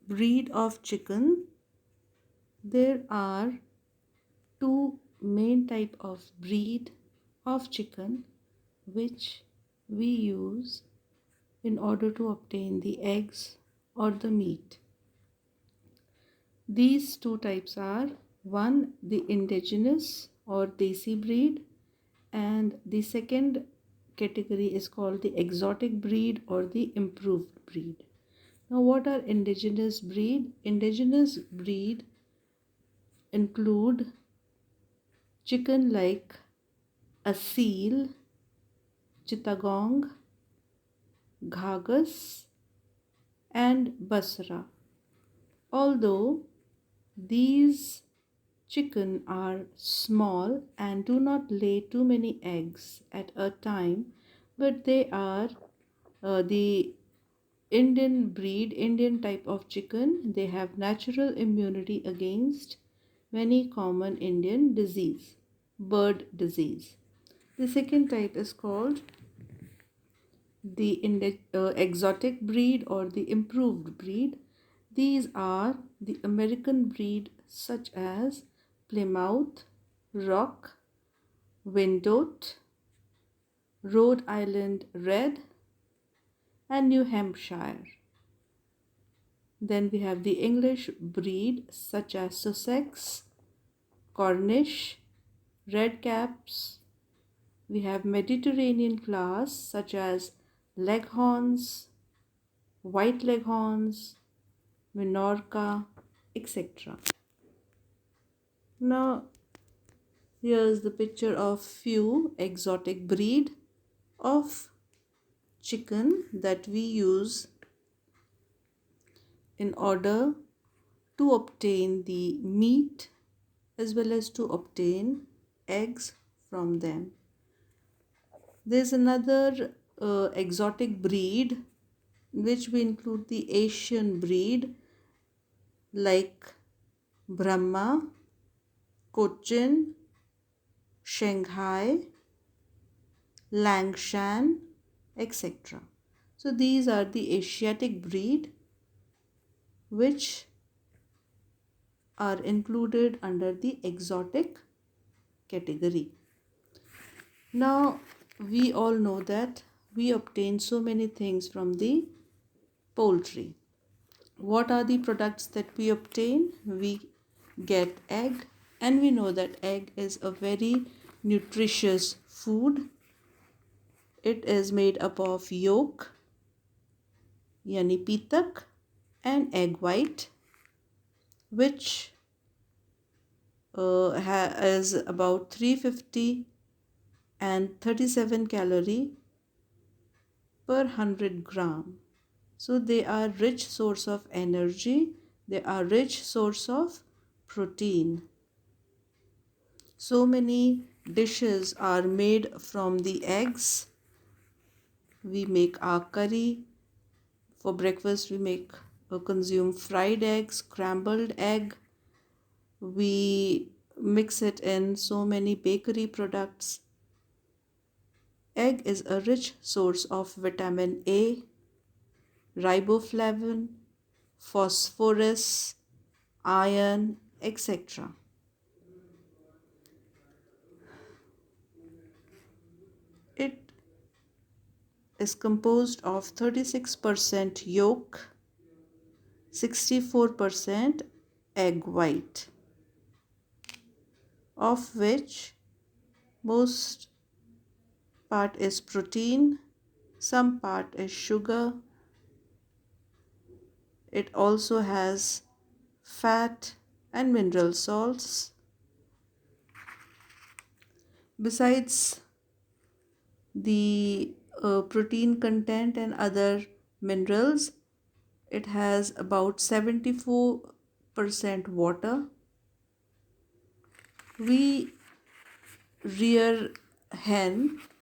breed of chicken, there are two main type of breed of chicken which we use in order to obtain the eggs or the meat. These two types are, one, the indigenous or desi breed, and the second category is called the exotic breed or the improved breed. Now, what are indigenous breed? Indigenous breed include chicken like asil, chittagong, ghagas, and basra. Although these chicken are small and do not lay too many eggs at a time, but they are the Indian breed, Indian type of chicken. They have natural immunity against many common Indian disease, bird disease. The second type is called the exotic breed or the improved breed. These are the American breed such as Plymouth, Rock, Wyandotte, Rhode Island Red, and New Hampshire. Then we have the English breed such as Sussex, Cornish, Red Caps. We have Mediterranean class such as Leghorns, White Leghorns, Minorca, etc. Now, here's the picture of few exotic breed of chicken that we use in order to obtain the meat as well as to obtain eggs from them. There's another exotic breed which we include the Asian breed like Brahma, Cochin, Shanghai, Langshan, etc. So these are the Asiatic breed which are included under the exotic category. Now we all know that we obtain so many things from the poultry. What are the products that we obtain? We get egg, and we know that egg is a very nutritious food. It is made up of yolk, yani pitak, and egg white, which is about 350 and 37 calorie per 100 gram. So they are rich source of energy. They are rich source of protein. So many dishes are made from the eggs. We make our curry. For breakfast, we make consume fried egg, scrambled egg. We mix it in so many bakery products. Egg is a rich source of vitamin A, riboflavin, phosphorus, iron, etc. It is composed of 36% yolk, 64% egg white, of which most part is protein, some part is sugar. It also has fat and mineral salts. Besides the protein content and other minerals, it has about 74% water. We rear hen